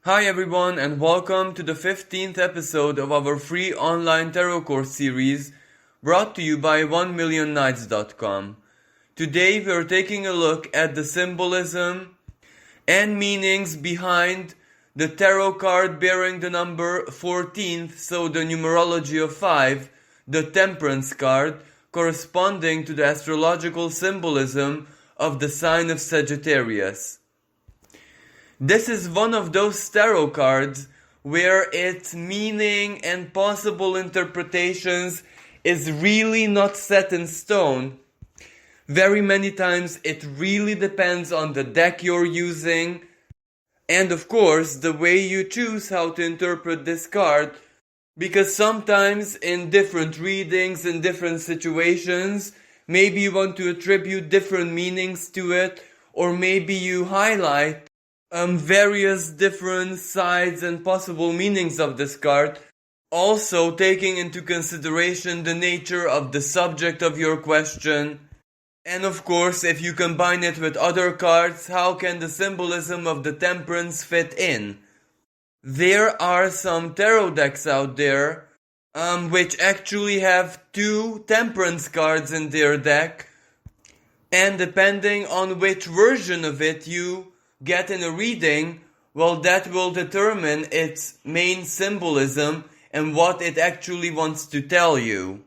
Hi everyone and welcome to the 15th episode of our free online tarot course series brought to you by 1millionnights.com. Today we are taking a look at the symbolism and meanings behind the tarot card bearing the number 14th, so the numerology of 5, the Temperance card, corresponding to the astrological symbolism of the sign of Sagittarius. This is one of those tarot cards where its meaning and possible interpretations is really not set in stone. Very many times it really depends on the deck you're using and of course the way you choose how to interpret this card, because sometimes in different readings, in different situations, maybe you want to attribute different meanings to it, or maybe you highlight various different sides and possible meanings of this card, also taking into consideration the nature of the subject of your question. And of course, if you combine it with other cards, how can the symbolism of the Temperance fit in? There are some tarot decks out there which actually have 2 Temperance cards in their deck, and depending on which version of it you get in a reading, well, that will determine its main symbolism and what it actually wants to tell you.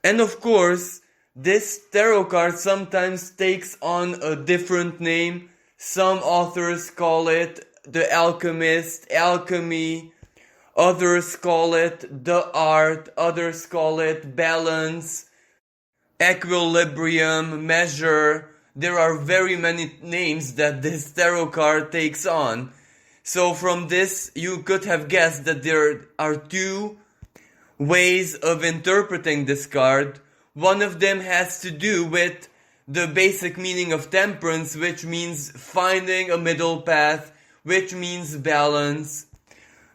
And of course, this tarot card sometimes takes on a different name. Some authors call it the Alchemist, Alchemy. Others call it the Art. Others call it Balance, Equilibrium, Measure. There are very many names that this tarot card takes on. So from this, you could have guessed that there are 2 ways of interpreting this card. One of them has to do with the basic meaning of temperance, which means finding a middle path, which means balance.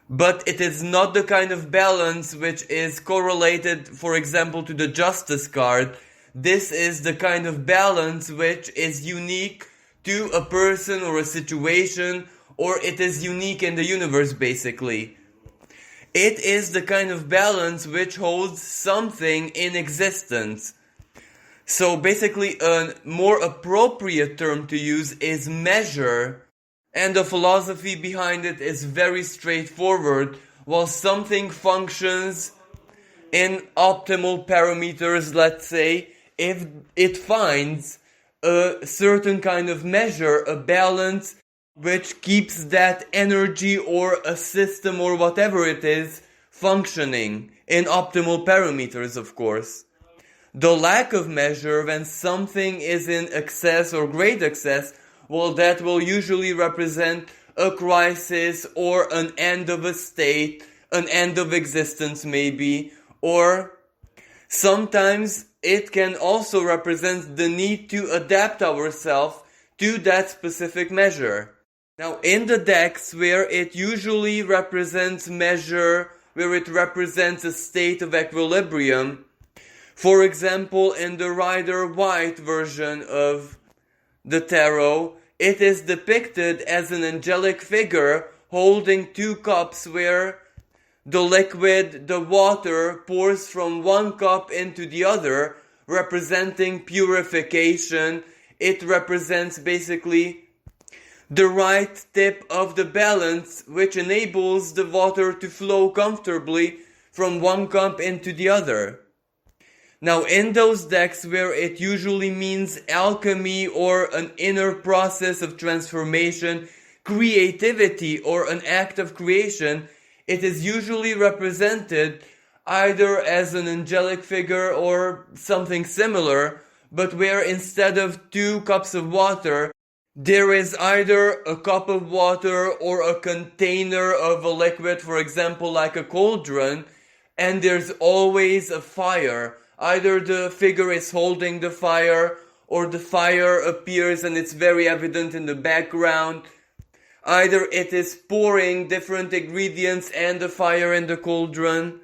But it is not the kind of balance which is correlated, for example, to the Justice card. This is the kind of balance which is unique to a person or a situation, or it is unique in the universe basically. It is the kind of balance which holds something in existence. So basically a more appropriate term to use is measure, and the philosophy behind it is very straightforward. While something functions in optimal parameters, let's say, if it finds a certain kind of measure, a balance, which keeps that energy or a system or whatever it is functioning in optimal parameters, of course. The lack of measure, when something is in excess or great excess, well, that will usually represent a crisis or an end of a state, an end of existence maybe, or sometimes it can also represent the need to adapt ourselves to that specific measure. Now, in the decks where it usually represents measure, where it represents a state of equilibrium, for example, in the Rider-Waite version of the tarot, it is depicted as an angelic figure holding 2 cups where the liquid, the water, pours from one cup into the other, representing purification. It represents basically the right tip of the balance, which enables the water to flow comfortably from one cup into the other. Now, in those decks where it usually means alchemy or an inner process of transformation, creativity or an act of creation, it is usually represented either as an angelic figure or something similar, but where instead of 2 cups of water, there is either a cup of water or a container of a liquid, for example, like a cauldron, and there's always a fire. Either the figure is holding the fire, or the fire appears and it's very evident in the background. Either it is pouring different ingredients and the fire in the cauldron.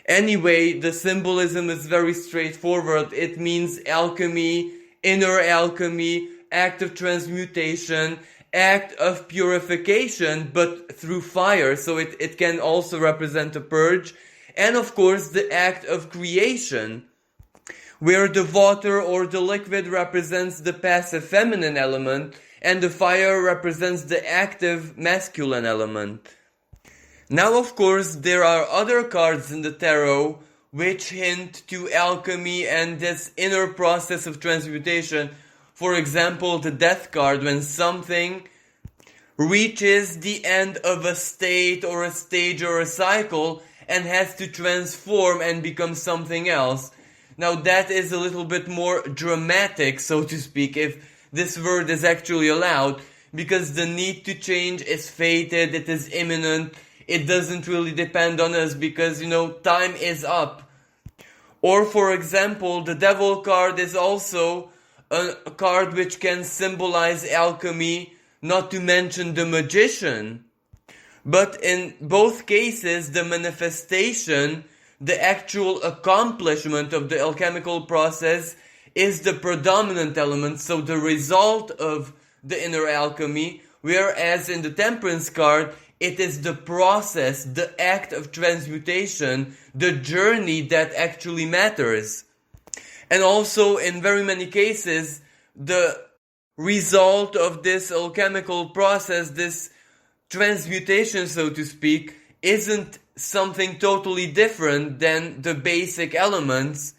Anyway, the symbolism is very straightforward. It means alchemy, inner alchemy, act of transmutation, act of purification, but through fire. So it can also represent a purge. And of course, the act of creation, where the water or the liquid represents the passive feminine element, and the fire represents the active masculine element. Now, of course, there are other cards in the tarot which hint to alchemy and this inner process of transmutation. For example, the Death card, when something reaches the end of a state or a stage or a cycle and has to transform and become something else. Now that is a little bit more dramatic, so to speak, if this word is actually allowed, because the need to change is fated, it is imminent, it doesn't really depend on us because, time is up. Or for example, the Devil card is also a card which can symbolize alchemy, not to mention the Magician. But in both cases, the manifestation, the actual accomplishment of the alchemical process is the predominant element, so the result of the inner alchemy, whereas in the Temperance card, it is the process, the act of transmutation, the journey that actually matters. And also, in very many cases, the result of this alchemical process, this transmutation, so to speak, isn't something totally different than the basic elements.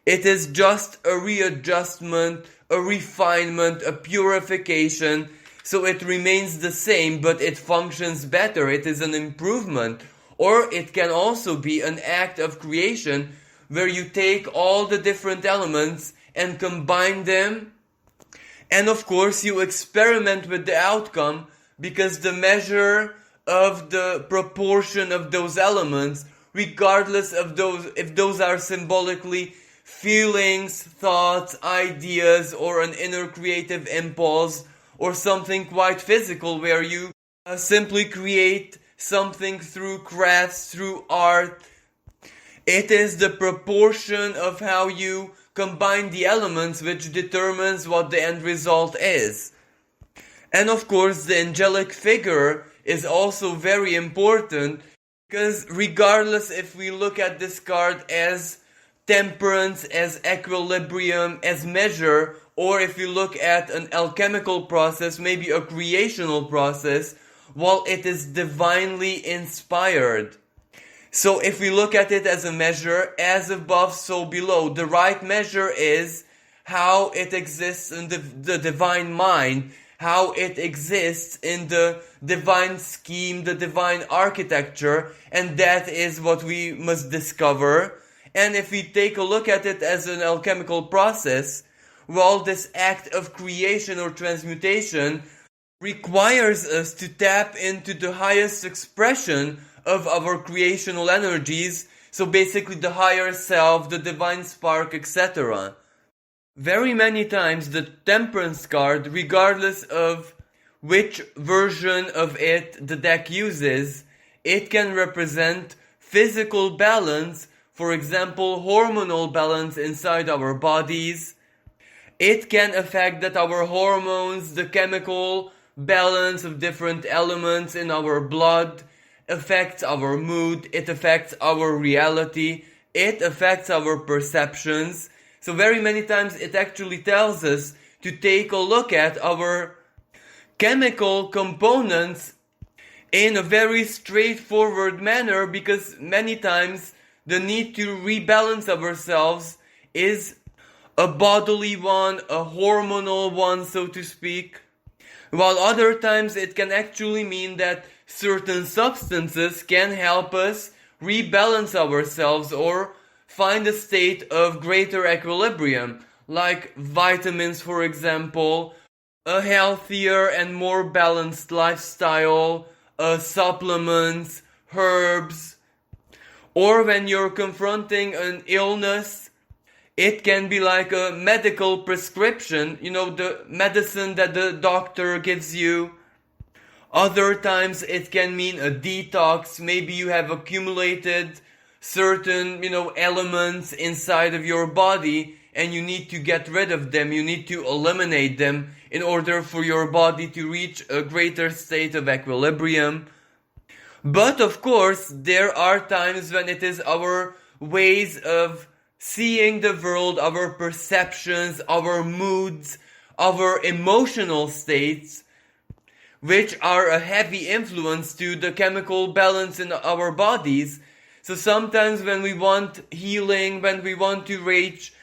It is just a readjustment, a refinement, a purification, so it remains the same, but it functions better. It is an improvement. Or it can also be an act of creation, where you take all the different elements and combine them. And of course, you experiment with the outcome, because the measure of the proportion of those elements, regardless of if those are symbolically feelings, thoughts, ideas, or an inner creative impulse, or something quite physical where you simply create something through crafts, through art. It is the proportion of how you combine the elements which determines what the end result is. And of course, the angelic figure is also very important, because regardless if we look at this card as temperance, as equilibrium, as measure, or if you look at an alchemical process, maybe a creational process, well, it is divinely inspired. So if we look at it as a measure, as above, so below, the right measure is how it exists in the divine mind, how it exists in the divine scheme, the divine architecture, and that is what we must discover. And if we take a look at it as an alchemical process, well, this act of creation or transmutation requires us to tap into the highest expression of our creational energies, so basically the higher self, the divine spark, etc. Very many times the Temperance card, regardless of which version of it the deck uses, it can represent physical balance, for example, hormonal balance inside our bodies. It can affect that our hormones, the chemical balance of different elements in our blood, affects our mood, it affects our reality, it affects our perceptions. So very many times it actually tells us to take a look at our chemical components in a very straightforward manner, because many times the need to rebalance ourselves is a bodily one, a hormonal one, so to speak. While other times it can actually mean that certain substances can help us rebalance ourselves or find a state of greater equilibrium, like vitamins, for example, a healthier and more balanced lifestyle, supplements, herbs. Or when you're confronting an illness, it can be like a medical prescription, the medicine that the doctor gives you. Other times it can mean a detox. Maybe you have accumulated certain, elements inside of your body and you need to get rid of them, you need to eliminate them in order for your body to reach a greater state of equilibrium. But of course, there are times when it is our ways of seeing the world, our perceptions, our moods, our emotional states, which are a heavy influence to the chemical balance in our bodies. So sometimes when we want healing, when we want to reach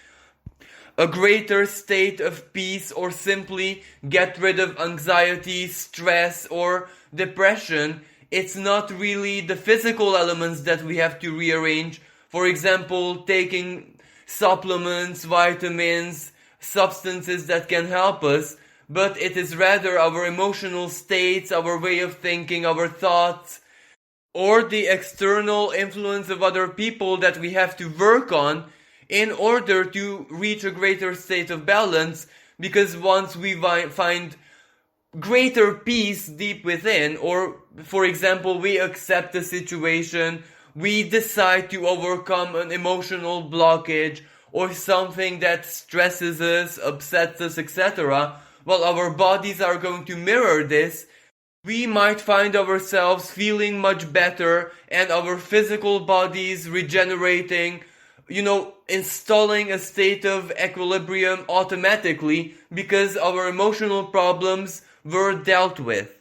a greater state of peace, or simply get rid of anxiety, stress, or depression, it's not really the physical elements that we have to rearrange. For example, taking supplements, vitamins, substances that can help us, but it is rather our emotional states, our way of thinking, our thoughts, or the external influence of other people that we have to work on in order to reach a greater state of balance. Because once we find greater peace deep within, or for example, we accept the situation, we decide to overcome an emotional blockage or something that stresses us, upsets us, etc., well, our bodies are going to mirror this. We might find ourselves feeling much better, and our physical bodies regenerating, installing a state of equilibrium automatically because our emotional problems were dealt with.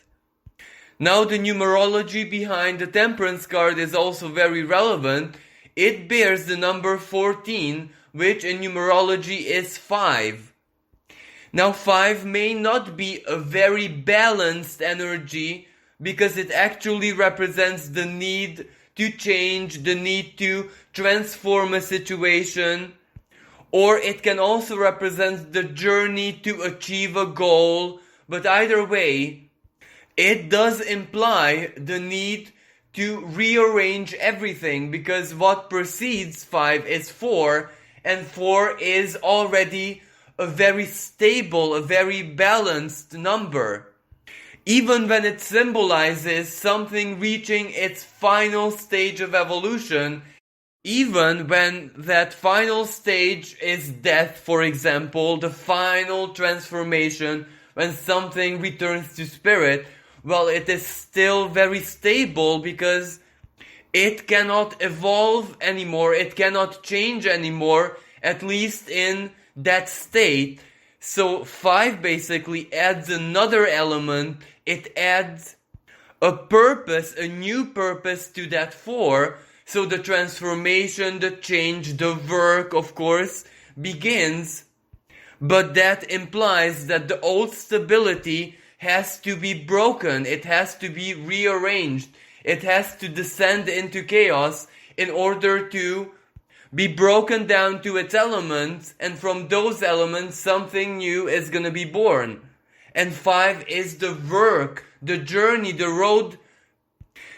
Now, the numerology behind the Temperance card is also very relevant. It bears the number 14, which in numerology is 5. Now, 5 may not be a very balanced energy because it actually represents the need to change, the need to transform a situation, or it can also represent the journey to achieve a goal. But either way, it does imply the need to rearrange everything, because what precedes 5 is 4, and 4 is already a very stable, a very balanced number. Even when it symbolizes something reaching its final stage of evolution, even when that final stage is death, for example, the final transformation, when something returns to spirit, well, it is still very stable because it cannot evolve anymore, it cannot change anymore, at least in that state. So 5 basically adds another element. It adds a purpose, a new purpose to that 4. So the transformation, the change, the work, of course, begins. But that implies that the old stability has to be broken. It has to be rearranged. It has to descend into chaos in order to be broken down to its elements, and from those elements something new is going to be born. And 5 is the work, the journey, the road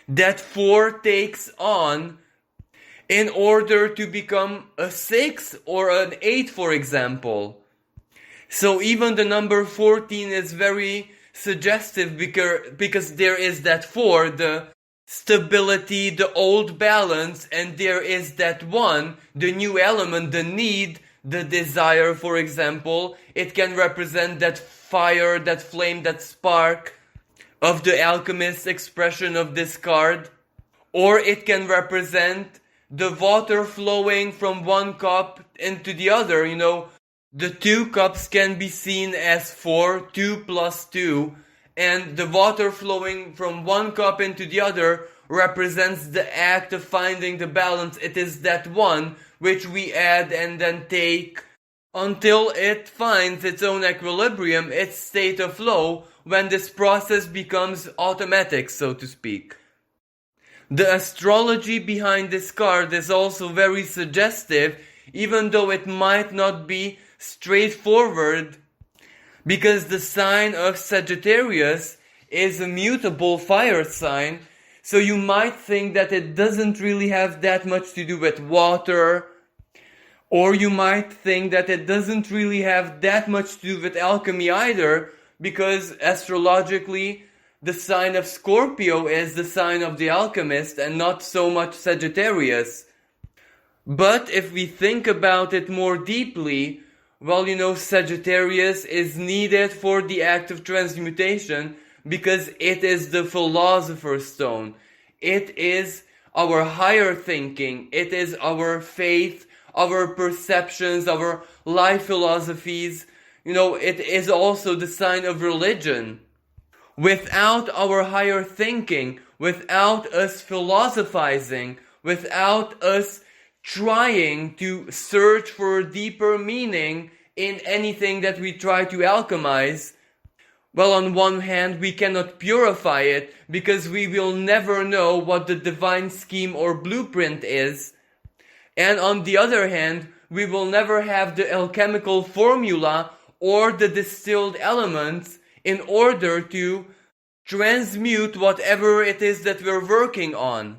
that 4 takes on in order to become a 6 or an 8, for example. So even the number 14 is very suggestive because there is that 4, the stability, the old balance, and there is that 1, the new element, the need, the desire, for example. It can represent that fire, that flame, that spark of the alchemist's expression of this card. Or it can represent the water flowing from one cup into the other. The 2 cups can be seen as 4, 2 plus 2. And the water flowing from one cup into the other represents the act of finding the balance. It is that 1 which we add and then take until it finds its own equilibrium, its state of flow, when this process becomes automatic, so to speak. The astrology behind this card is also very suggestive, even though it might not be straightforward, because the sign of Sagittarius is a mutable fire sign, so you might think that it doesn't really have that much to do with water, or you might think that it doesn't really have that much to do with alchemy either, because astrologically the sign of Scorpio is the sign of the alchemist and not so much Sagittarius. But if we think about it more deeply, well, Sagittarius is needed for the act of transmutation because it is the philosopher's stone. It is our higher thinking. It is our faith, our perceptions, our life philosophies. It is also the sign of religion. Without our higher thinking, without us philosophizing, without us trying to search for a deeper meaning in anything that we try to alchemize, well, on one hand, we cannot purify it because we will never know what the divine scheme or blueprint is. And on the other hand, we will never have the alchemical formula or the distilled elements in order to transmute whatever it is that we're working on.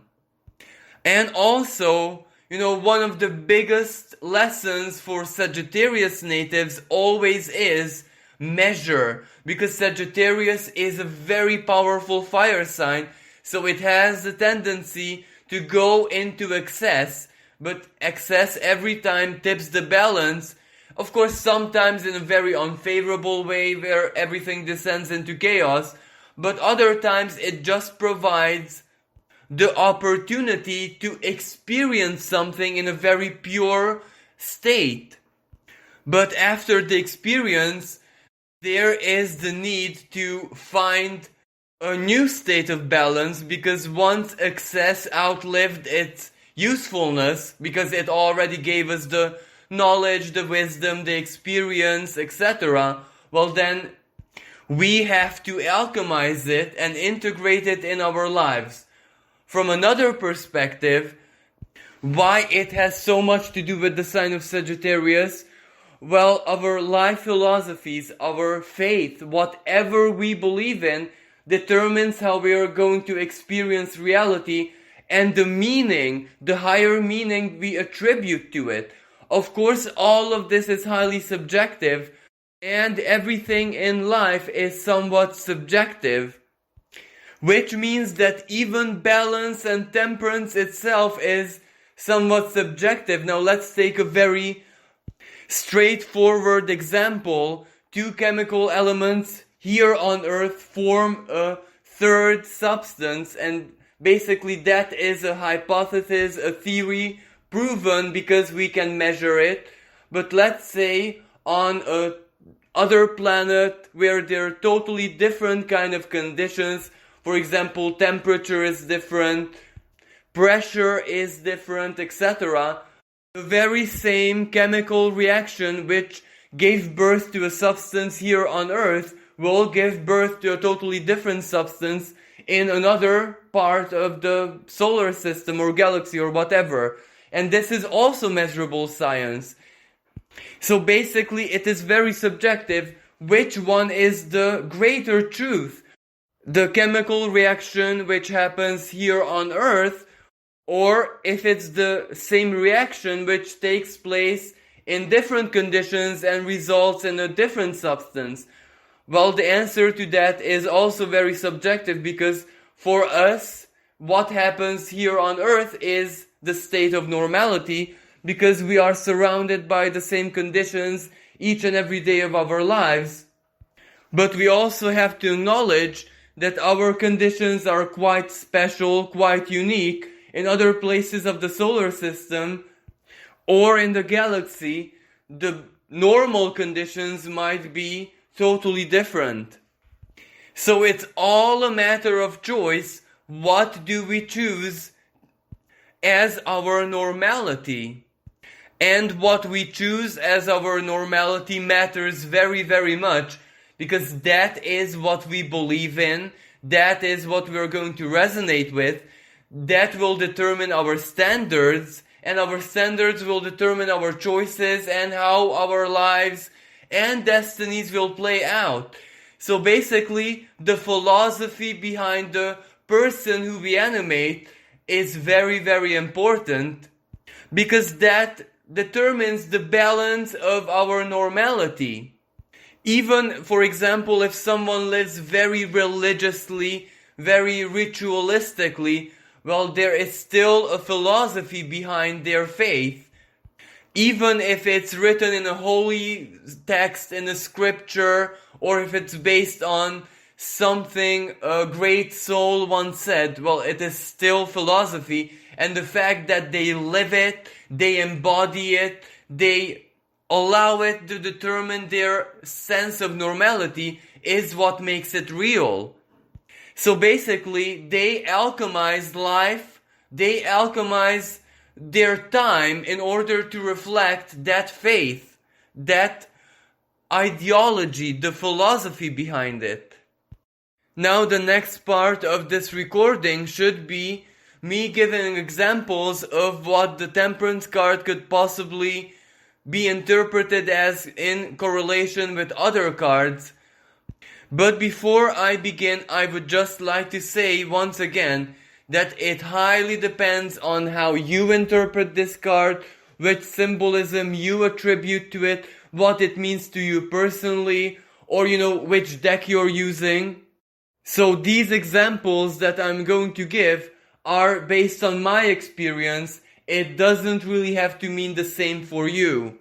And also, one of the biggest lessons for Sagittarius natives always is measure, because Sagittarius is a very powerful fire sign, so it has the tendency to go into excess, but excess every time tips the balance. Of course, sometimes in a very unfavorable way where everything descends into chaos, but other times it just provides the opportunity to experience something in a very pure state. But after the experience, there is the need to find a new state of balance, because once excess outlived its usefulness, because it already gave us the knowledge, the wisdom, the experience, etc., well then we have to alchemize it and integrate it in our lives. From another perspective, why it has so much to do with the sign of Sagittarius, well, our life philosophies, our faith, whatever we believe in, determines how we are going to experience reality and the meaning, the higher meaning we attribute to it. Of course, all of this is highly subjective, and everything in life is somewhat subjective, which means that even balance and temperance itself is somewhat subjective. Now let's take a very straightforward example. Two chemical elements here on Earth form a third substance, and basically that is a hypothesis, a theory, proven because we can measure it. But let's say on a other planet where there are totally different kind of conditions, for example, temperature is different, pressure is different, etc., the very same chemical reaction which gave birth to a substance here on Earth will give birth to a totally different substance in another part of the solar system or galaxy or whatever. And this is also measurable science. So basically it is very subjective which one is the greater truth. The chemical reaction which happens here on Earth, or if it's the same reaction which takes place in different conditions and results in a different substance. Well, the answer to that is also very subjective, because for us, what happens here on Earth is the state of normality, because we are surrounded by the same conditions each and every day of our lives. But we also have to acknowledge that our conditions are quite special, quite unique. In other places of the solar system or in the galaxy, the normal conditions might be totally different. So it's all a matter of choice. What do we choose as our normality? And what we choose as our normality matters very, very much, because that is what we believe in. That is what we are going to resonate with. That will determine our standards, and our standards will determine our choices and how our lives and destinies will play out. So basically, the philosophy behind the person who we animate is very, very important, because that determines the balance of our normality. Even, for example, if someone lives very religiously, very ritualistically, well, there is still a philosophy behind their faith. Even if it's written in a holy text, in a scripture, or if it's based on something a great soul once said, well, it is still philosophy. And the fact that they live it, they embody it, they allow it to determine their sense of normality is what makes it real. So basically, they alchemize life, they alchemize their time in order to reflect that faith, that ideology, the philosophy behind it. Now the next part of this recording should be me giving examples of what the Temperance card could possibly be interpreted as in correlation with other cards. But before I begin, I would just like to say once again that it highly depends on how you interpret this card, which symbolism you attribute to it, what it means to you personally, or which deck you're using. So these examples that I'm going to give are based on my experience. It doesn't really have to mean the same for you.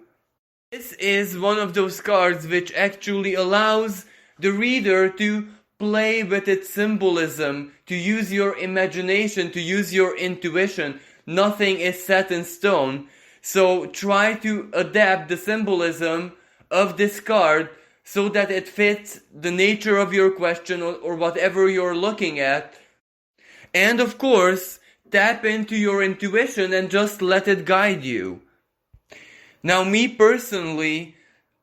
This is one of those cards which actually allows the reader to play with its symbolism, to use your imagination, to use your intuition. Nothing is set in stone. So try to adapt the symbolism of this card so that it fits the nature of your question or whatever you're looking at. And of course, tap into your intuition and just let it guide you. Now, me personally,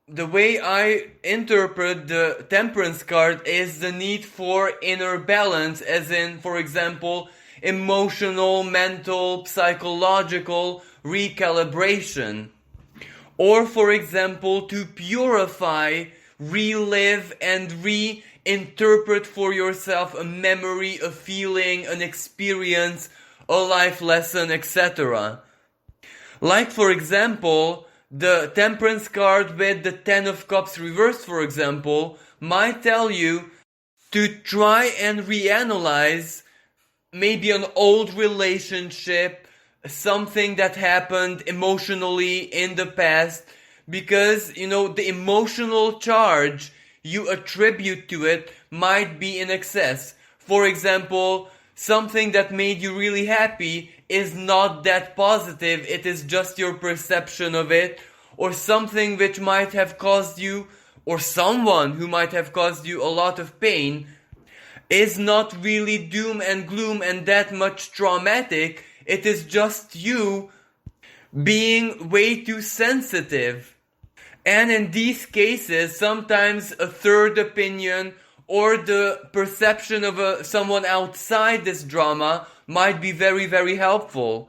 the way I interpret the Temperance card is the need for inner balance, as in, for example, emotional, mental, psychological recalibration. Or, for example, to purify, relive, and reinterpret for yourself a memory, a feeling, an experience, a life lesson, etc. Like, for example, the Temperance card with the Ten of Cups reversed, for example, might tell you to try and reanalyze maybe an old relationship, something that happened emotionally in the past, because, the emotional charge you attribute to it might be in excess. For example, something that made you really happy is not that positive, it is just your perception of it, or something which might have caused you, or someone who might have caused you a lot of pain, is not really doom and gloom and that much traumatic. It is just you being way too sensitive. And in these cases, sometimes a third opinion or the perception of someone outside this drama might be very, very helpful.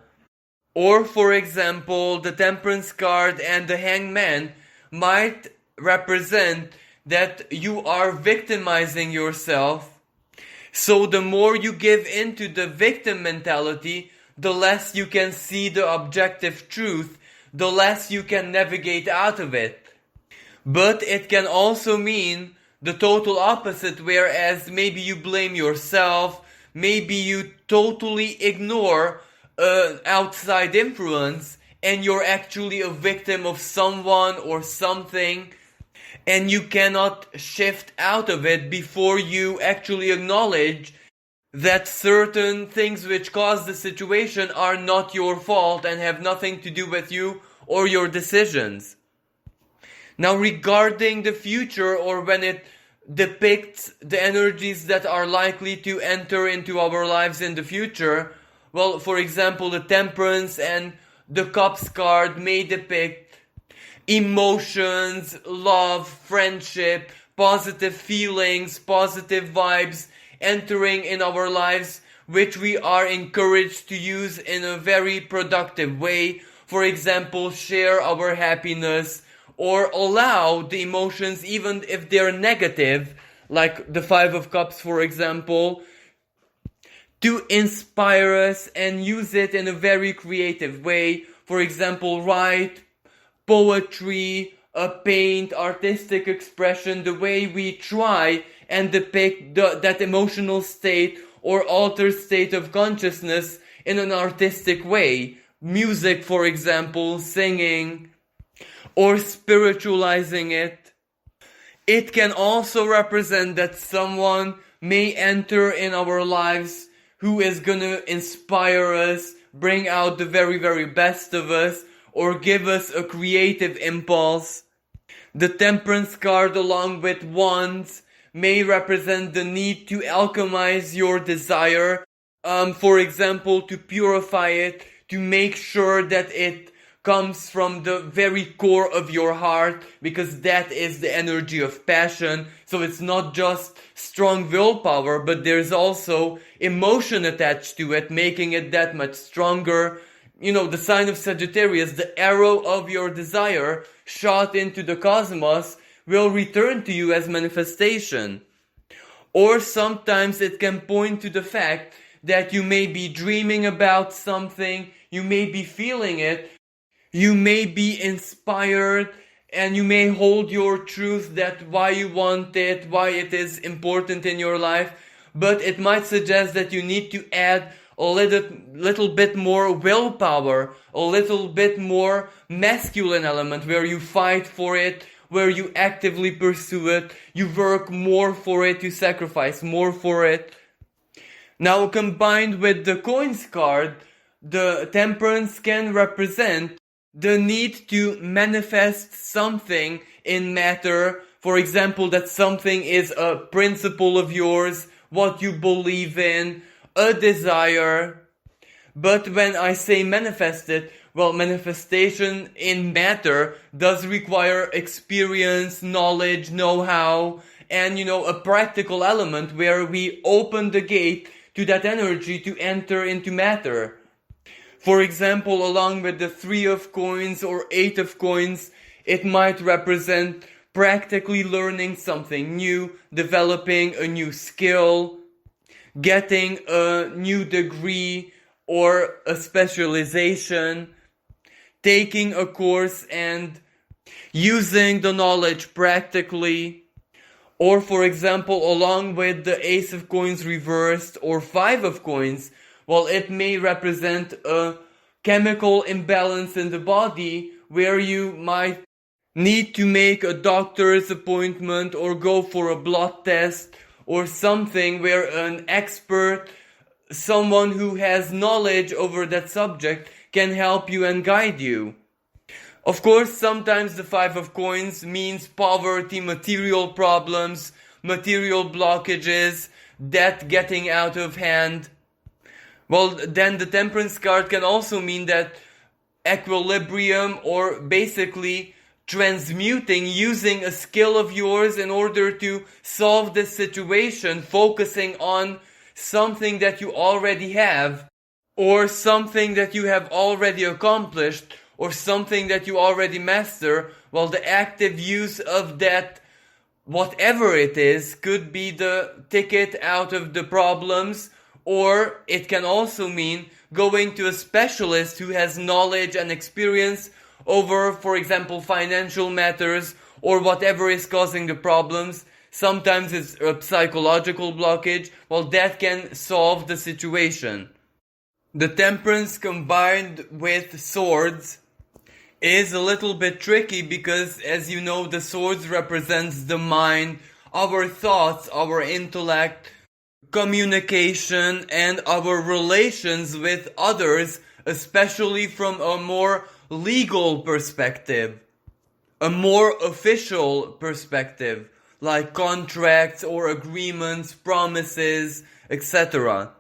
Or, for example, the Temperance card and the Hangman might represent that you are victimizing yourself. So the more you give into the victim mentality, the less you can see the objective truth, the less you can navigate out of it. But it can also mean the total opposite, whereas maybe you blame yourself, maybe you totally ignore outside influence, and you're actually a victim of someone or something, and you cannot shift out of it before you actually acknowledge that certain things which cause the situation are not your fault and have nothing to do with you or your decisions. Now, regarding the future, or when it depicts the energies that are likely to enter into our lives in the future, well, for example, the Temperance and the Cups card may depict emotions, love, friendship, positive feelings, positive vibes entering in our lives, which we are encouraged to use in a very productive way. For example, share our happiness, or allow the emotions, even if they're negative, like the Five of Cups, for example, to inspire us and use it in a very creative way. For example, write poetry, paint, artistic expression, the way we try and depict that emotional state or altered state of consciousness in an artistic way. Music, for example, singing, or spiritualizing it. It can also represent that someone may enter in our lives who is gonna inspire us, bring out the very, very best of us, or give us a creative impulse. The Temperance card, along with Wands, may represent the need to alchemize your desire, for example, to purify it, to make sure that it comes from the very core of your heart, because that is the energy of passion. So it's not just strong willpower, but there's also emotion attached to it, making it that much stronger. You know, the sign of Sagittarius, the arrow of your desire shot into the cosmos, will return to you as manifestation. Or sometimes it can point to the fact that you may be dreaming about something, you may be feeling it, you may be inspired, and you may hold your truth that why you want it, why it is important in your life, but it might suggest that you need to add a little bit more willpower, a little bit more masculine element where you fight for it, where you actively pursue it, you work more for it, you sacrifice more for it. Now, combined with the Coins card, the Temperance can represent the need to manifest something in matter. For example, that something is a principle of yours, what you believe in, a desire. But when I say manifest it, well, manifestation in matter does require experience, knowledge, know-how, and, a practical element where we open the gate to that energy to enter into matter. For example, along with the 3 of Coins or 8 of Coins, it might represent practically learning something new, developing a new skill, getting a new degree or a specialization, taking a course and using the knowledge practically. Or, for example, along with the Ace of Coins reversed or 5 of Coins, well, it may represent a chemical imbalance in the body where you might need to make a doctor's appointment or go for a blood test or something where an expert, someone who has knowledge over that subject, can help you and guide you. Of course, sometimes the 5 of Coins means poverty, material problems, material blockages, debt getting out of hand. Well, then the Temperance card can also mean that equilibrium, or basically transmuting, using a skill of yours in order to solve this situation, focusing on something that you already have, or something that you have already accomplished, or something that you already master. Well, the active use of that, whatever it is, could be the ticket out of the problems, or it can also mean going to a specialist who has knowledge and experience over, for example, financial matters or whatever is causing the problems. Sometimes it's a psychological blockage. Well, that can solve the situation. The Temperance combined with Swords is a little bit tricky because, as you know, the Swords represents the mind, our thoughts, our intellect, communication, and our relations with others, especially from a more legal perspective, a more official perspective, like contracts or agreements, promises, etc.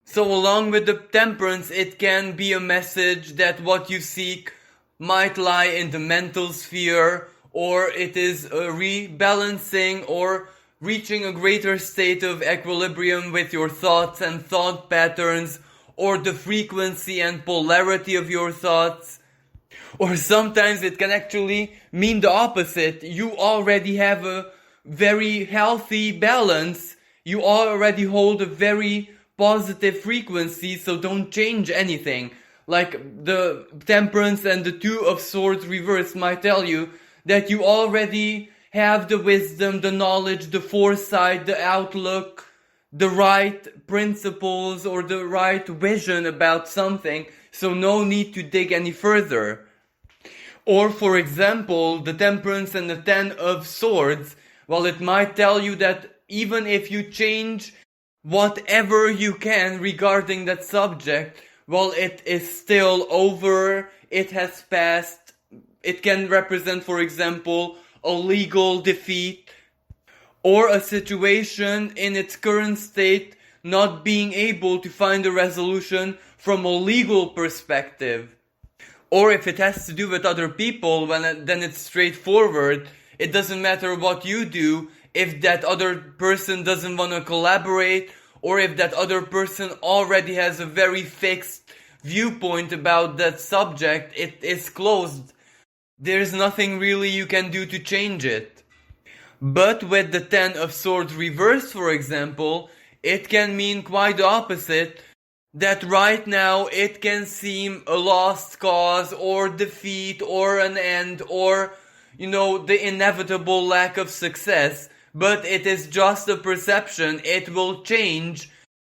So along with the Temperance, it can be a message that what you seek might lie in the mental sphere, or it is a rebalancing or reaching a greater state of equilibrium with your thoughts and thought patterns, or the frequency and polarity of your thoughts. Or sometimes it can actually mean the opposite. You already have a very healthy balance. You already hold a very positive frequency, so don't change anything. Like the Temperance and the 2 of Swords reversed might tell you that you already have the wisdom, the knowledge, the foresight, the outlook, the right principles or the right vision about something, so no need to dig any further. Or for example, the Temperance and the Ten of Swords, well, it might tell you that even if you change whatever you can regarding that subject, well, it is still over, it has passed. It can represent, for example, a legal defeat, or a situation in its current state not being able to find a resolution from a legal perspective. Or if it has to do with other people, then it's straightforward. It doesn't matter what you do, if that other person doesn't want to collaborate, or if that other person already has a very fixed viewpoint about that subject, it is closed. There's nothing really you can do to change it. But with the Ten of Swords reversed, for example, it can mean quite the opposite. That right now it can seem a lost cause or defeat or an end or, the inevitable lack of success. But it is just a perception. It will change,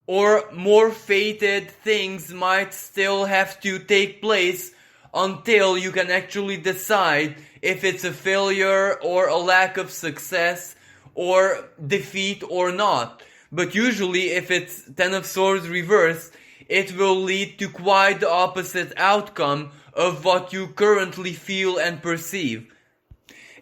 or more fated things might still have to take place until you can actually decide if it's a failure or a lack of success or defeat or not. But usually if it's Ten of Swords reversed, it will lead to quite the opposite outcome of what you currently feel and perceive.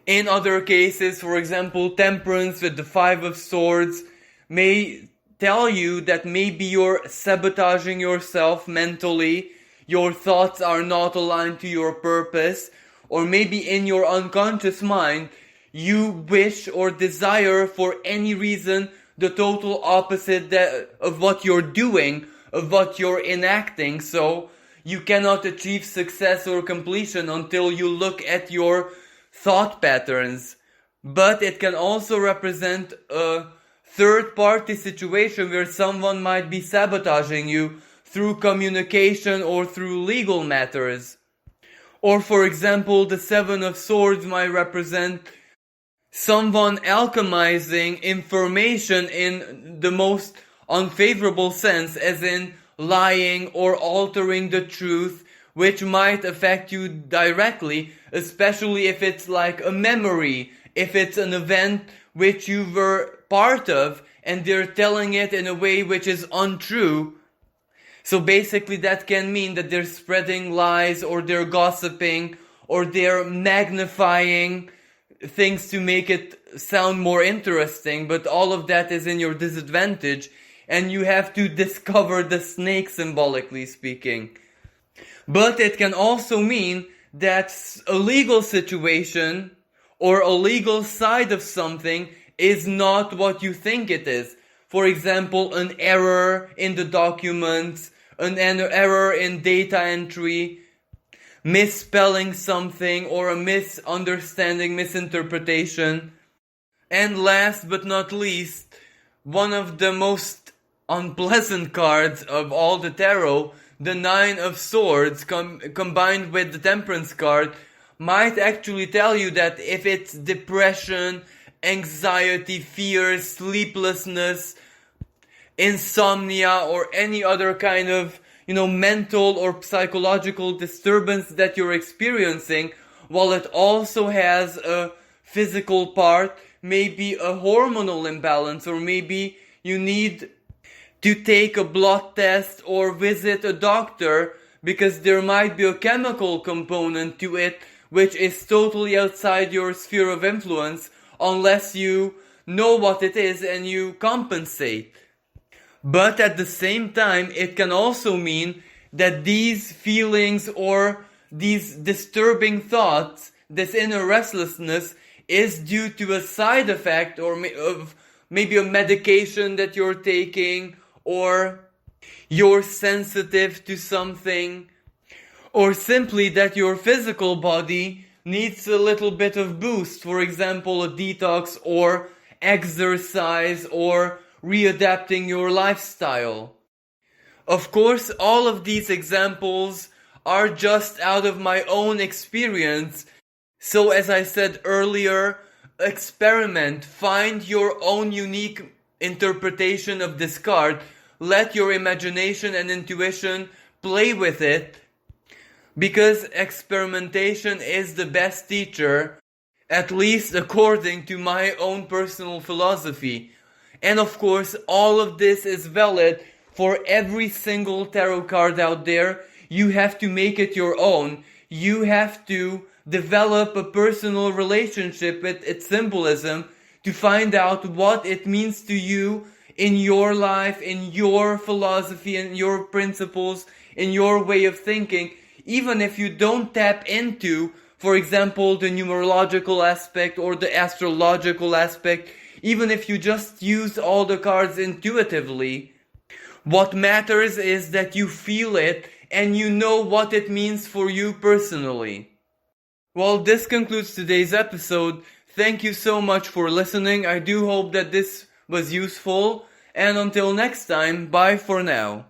In other cases, for example, Temperance with the Five of Swords may tell you that maybe you're sabotaging yourself mentally, your thoughts are not aligned to your purpose, or maybe in your unconscious mind, you wish or desire for any reason the total opposite of what you're doing, of what you're enacting, so you cannot achieve success or completion until you look at your thought patterns. But it can also represent a third-party situation where someone might be sabotaging you through communication or through legal matters. Or for example, the Seven of Swords might represent someone alchemizing information in the most unfavorable sense, as in lying or altering the truth, which might affect you directly, especially if it's like a memory, if it's an event which you were part of and they're telling it in a way which is untrue. So basically that can mean that they're spreading lies, or they're gossiping, or they're magnifying things to make it sound more interesting, but all of that is in your disadvantage, and you have to discover the snake, symbolically speaking. But it can also mean that a legal situation or a legal side of something is not what you think it is. For example, an error in the documents, an error in data entry, misspelling something, or a misunderstanding, misinterpretation. And last but not least, one of the most unpleasant cards of all the tarot, the Nine of Swords combined with the Temperance card, might actually tell you that if it's depression, anxiety, fear, sleeplessness, insomnia, or any other kind of, mental or psychological disturbance that you're experiencing, while it also has a physical part, maybe a hormonal imbalance, or maybe you need to take a blood test or visit a doctor because there might be a chemical component to it which is totally outside your sphere of influence unless you know what it is and you compensate. But at the same time, it can also mean that these feelings or these disturbing thoughts, this inner restlessness, is due to a side effect or of maybe a medication that you're taking, or you're sensitive to something, or simply that your physical body needs a little bit of boost, for example a detox or exercise or readapting your lifestyle. Of course, all of these examples are just out of my own experience, so as I said earlier, experiment, find your own unique interpretation of this card. Let your imagination and intuition play with it, because experimentation is the best teacher, at least according to my own personal philosophy. And of course, all of this is valid for every single tarot card out there. You have to make it your own. You have to develop a personal relationship with its symbolism to find out what it means to you in your life, in your philosophy, in your principles, in your way of thinking. Even if you don't tap into, for example, the numerological aspect or the astrological aspect, even if you just use all the cards intuitively, what matters is that you feel it and you know what it means for you personally. Well, this concludes today's episode. Thank you so much for listening. I do hope that this was useful. And until next time, bye for now.